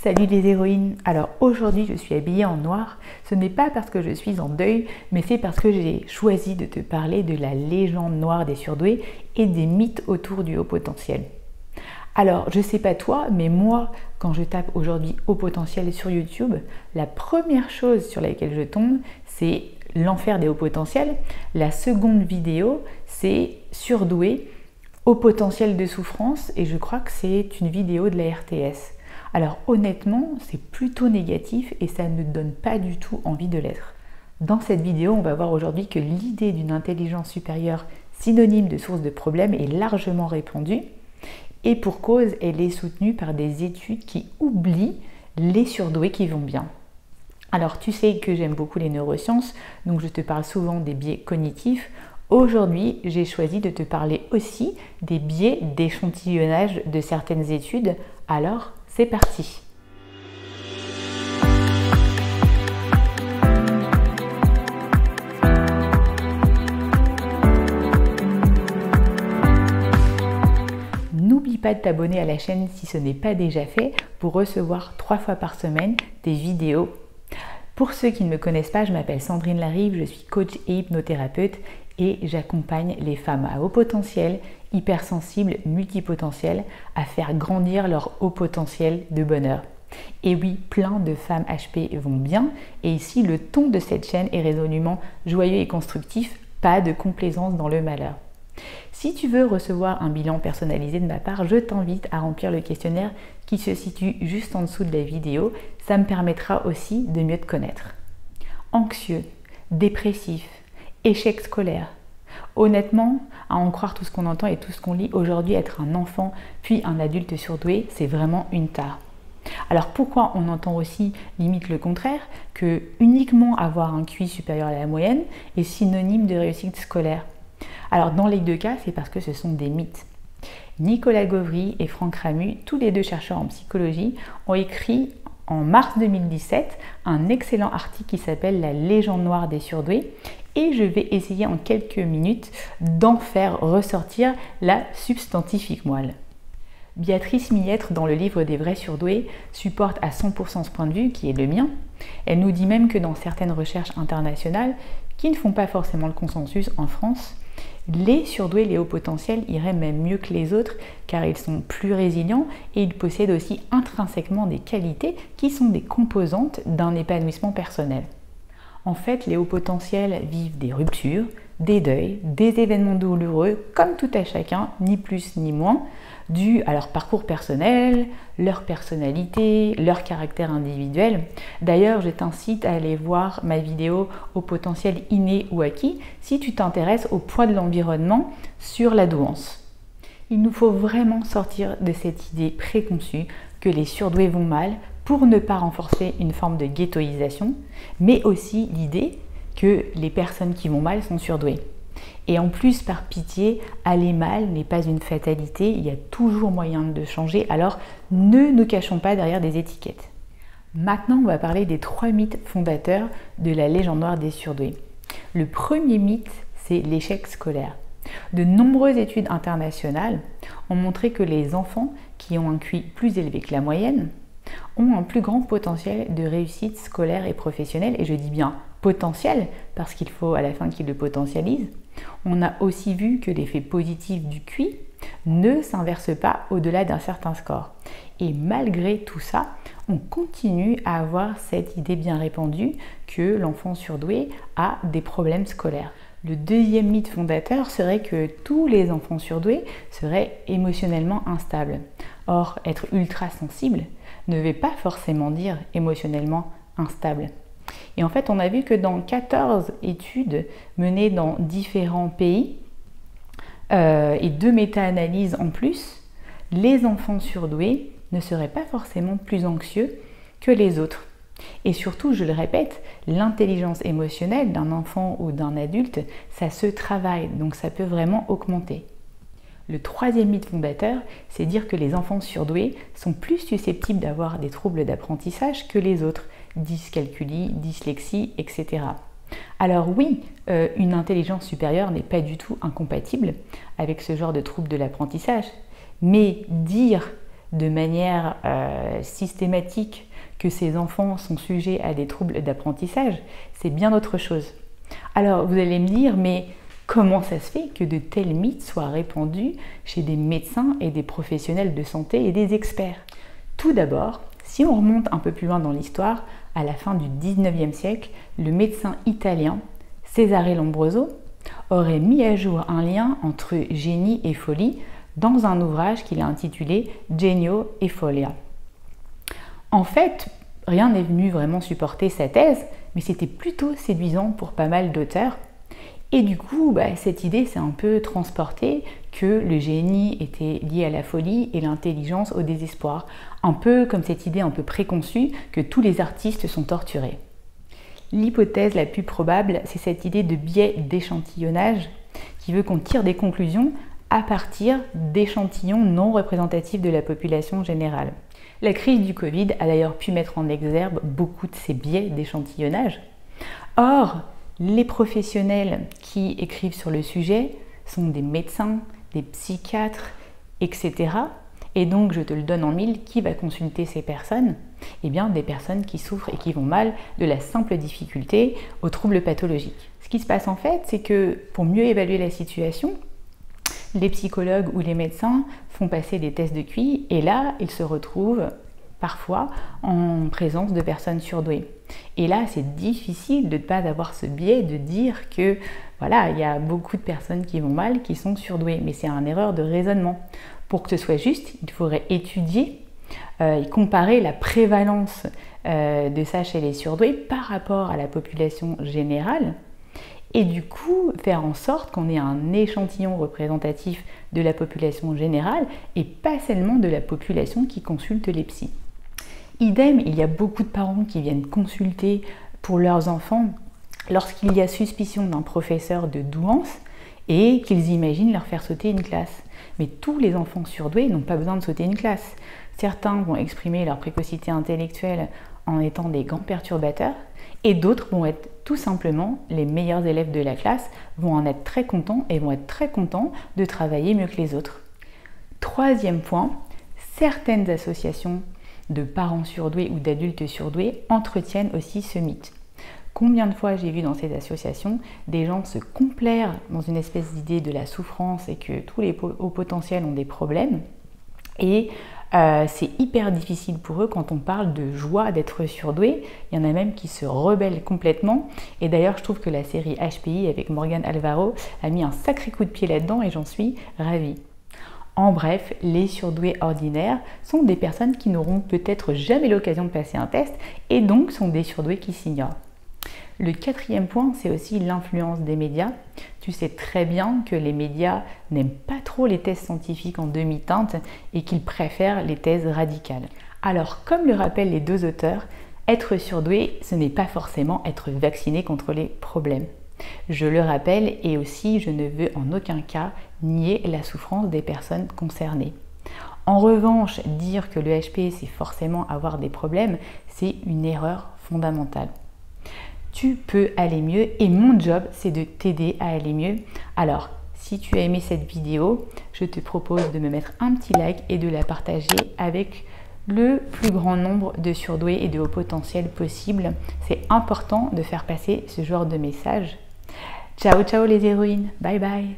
Salut les héroïnes. Alors aujourd'hui je suis habillée en noir. Ce n'est pas parce que je suis en deuil, mais c'est parce que j'ai choisi de te parler de la légende noire des surdoués et des mythes autour du haut potentiel. Alors je sais pas toi, mais moi quand je tape aujourd'hui haut potentiel sur YouTube, la première chose sur laquelle je tombe c'est l'enfer des hauts potentiels. La seconde vidéo c'est surdoué, haut potentiel de souffrance, et je crois que c'est une vidéo de la RTS. Alors honnêtement, c'est plutôt négatif et ça ne donne pas du tout envie de l'être. Dans cette vidéo, on va voir aujourd'hui que l'idée d'une intelligence supérieure synonyme de source de problèmes est largement répandue et pour cause, elle est soutenue par des études qui oublient les surdoués qui vont bien. Alors tu sais que j'aime beaucoup les neurosciences, donc je te parle souvent des biais cognitifs. Aujourd'hui, j'ai choisi de te parler aussi des biais d'échantillonnage de certaines études. Alors, c'est parti! N'oublie pas de t'abonner à la chaîne si ce n'est pas déjà fait pour recevoir 3 fois par semaine des vidéos. Pour ceux qui ne me connaissent pas, je m'appelle Sandrine Larive, je suis coach et hypnothérapeute et j'accompagne les femmes à haut potentiel, hypersensibles, multipotentielles à faire grandir leur haut potentiel de bonheur. Et oui, plein de femmes HP vont bien et ici le ton de cette chaîne est résolument joyeux et constructif, pas de complaisance dans le malheur. Si tu veux recevoir un bilan personnalisé de ma part, je t'invite à remplir le questionnaire qui se situe juste en dessous de la vidéo. Ça me permettra aussi de mieux te connaître. Anxieux, dépressif, échec scolaire. Honnêtement, à en croire tout ce qu'on entend et tout ce qu'on lit, aujourd'hui être un enfant puis un adulte surdoué, c'est vraiment une tare. Alors pourquoi on entend aussi limite le contraire, que uniquement avoir un QI supérieur à la moyenne est synonyme de réussite scolaire? Alors dans les deux cas, c'est parce que ce sont des mythes. Nicolas Gauvry et Franck Ramu, tous les deux chercheurs en psychologie, ont écrit en mars 2017 un excellent article qui s'appelle La légende noire des surdoués et je vais essayer en quelques minutes d'en faire ressortir la substantifique moelle. Béatrice Millettre, dans le livre des vrais surdoués, supporte à 100% ce point de vue qui est le mien. Elle nous dit même que dans certaines recherches internationales, qui ne font pas forcément le consensus en France, les surdoués, les hauts potentiels iraient même mieux que les autres car ils sont plus résilients et ils possèdent aussi intrinsèquement des qualités qui sont des composantes d'un épanouissement personnel. En fait, les hauts potentiels vivent des ruptures, des deuils, des événements douloureux, comme tout à chacun, ni plus ni moins, dû à leur parcours personnel, leur personnalité, leur caractère individuel. D'ailleurs, je t'incite à aller voir ma vidéo au potentiel inné ou acquis si tu t'intéresses au poids de l'environnement sur la douance. Il nous faut vraiment sortir de cette idée préconçue que les surdoués vont mal pour ne pas renforcer une forme de ghettoisation, mais aussi l'idée que les personnes qui vont mal sont surdouées. Et en plus, par pitié, aller mal n'est pas une fatalité, il y a toujours moyen de changer, alors ne nous cachons pas derrière des étiquettes. Maintenant, on va parler des 3 mythes fondateurs de la légende noire des surdoués. Le premier mythe, c'est l'échec scolaire. De nombreuses études internationales ont montré que les enfants qui ont un QI plus élevé que la moyenne ont un plus grand potentiel de réussite scolaire et professionnelle, et je dis bien potentiel parce qu'il faut à la fin qu'ils le potentialisent. On a aussi vu que l'effet positif du QI ne s'inverse pas au-delà d'un certain score. Et malgré tout ça, on continue à avoir cette idée bien répandue que l'enfant surdoué a des problèmes scolaires. Le deuxième mythe fondateur serait que tous les enfants surdoués seraient émotionnellement instables. Or, être ultra sensible ne veut pas forcément dire émotionnellement instable. Et en fait, on a vu que dans 14 études menées dans différents pays et 2 méta-analyses en plus, les enfants surdoués ne seraient pas forcément plus anxieux que les autres. Et surtout, je le répète, l'intelligence émotionnelle d'un enfant ou d'un adulte, ça se travaille, donc ça peut vraiment augmenter. Le troisième mythe fondateur, c'est dire que les enfants surdoués sont plus susceptibles d'avoir des troubles d'apprentissage que les autres, dyscalculie, dyslexie, etc. Alors oui, une intelligence supérieure n'est pas du tout incompatible avec ce genre de troubles de l'apprentissage, mais dire de manière systématique que ces enfants sont sujets à des troubles d'apprentissage, c'est bien autre chose. Alors vous allez me dire, mais comment ça se fait que de tels mythes soient répandus chez des médecins et des professionnels de santé et des experts? Tout d'abord, si on remonte un peu plus loin dans l'histoire, à la fin du 19e siècle, le médecin italien Cesare Lombroso aurait mis à jour un lien entre génie et folie dans un ouvrage qu'il a intitulé Genio e Folia. En fait, rien n'est venu vraiment supporter sa thèse, mais c'était plutôt séduisant pour pas mal d'auteurs. Et du coup, cette idée s'est un peu transportée que le génie était lié à la folie et l'intelligence au désespoir. Un peu comme cette idée un peu préconçue que tous les artistes sont torturés. L'hypothèse la plus probable, c'est cette idée de biais d'échantillonnage qui veut qu'on tire des conclusions à partir d'échantillons non représentatifs de la population générale. La crise du Covid a d'ailleurs pu mettre en exergue beaucoup de ces biais d'échantillonnage. Or, les professionnels qui écrivent sur le sujet sont des médecins, des psychiatres, etc. Et donc, je te le donne en mille, qui va consulter ces personnes? Eh bien, des personnes qui souffrent et qui vont mal de la simple difficulté aux troubles pathologiques. Ce qui se passe en fait, c'est que pour mieux évaluer la situation, les psychologues ou les médecins font passer des tests de QI et là, ils se retrouvent parfois en présence de personnes surdouées. Et là, c'est difficile de ne pas avoir ce biais de dire que voilà, il y a beaucoup de personnes qui vont mal, qui sont surdouées. Mais c'est une erreur de raisonnement. Pour que ce soit juste, il faudrait étudier et comparer la prévalence de ça chez les surdoués par rapport à la population générale. Et du coup, faire en sorte qu'on ait un échantillon représentatif de la population générale et pas seulement de la population qui consulte les psys. Idem, il y a beaucoup de parents qui viennent consulter pour leurs enfants lorsqu'il y a suspicion d'un professeur de douance et qu'ils imaginent leur faire sauter une classe. Mais tous les enfants surdoués n'ont pas besoin de sauter une classe. Certains vont exprimer leur précocité intellectuelle en étant des grands perturbateurs et d'autres vont être tout simplement les meilleurs élèves de la classe, vont en être très contents et vont être très contents de travailler mieux que les autres. Troisième point, certaines associations de parents surdoués ou d'adultes surdoués entretiennent aussi ce mythe. Combien de fois j'ai vu dans ces associations des gens se complaire dans une espèce d'idée de la souffrance et que tous les hauts potentiels ont des problèmes et c'est hyper difficile pour eux quand on parle de joie d'être surdoué. Il y en a même qui se rebellent complètement et d'ailleurs je trouve que la série HPI avec Morgan Alvaro a mis un sacré coup de pied là-dedans et j'en suis ravie. En bref, les surdoués ordinaires sont des personnes qui n'auront peut-être jamais l'occasion de passer un test et donc sont des surdoués qui s'ignorent. Le quatrième point, c'est aussi l'influence des médias. Tu sais très bien que les médias n'aiment pas trop les thèses scientifiques en demi-teinte et qu'ils préfèrent les thèses radicales. Alors, comme le rappellent les deux auteurs, être surdoué, ce n'est pas forcément être vacciné contre les problèmes. Je le rappelle et aussi je ne veux en aucun cas nier la souffrance des personnes concernées. En revanche, dire que le HP c'est forcément avoir des problèmes, c'est une erreur fondamentale. Tu peux aller mieux et mon job c'est de t'aider à aller mieux. Alors, si tu as aimé cette vidéo, je te propose de me mettre un petit like et de la partager avec le plus grand nombre de surdoués et de hauts potentiels possible. C'est important de faire passer ce genre de message. Ciao ciao les héroïnes, bye bye.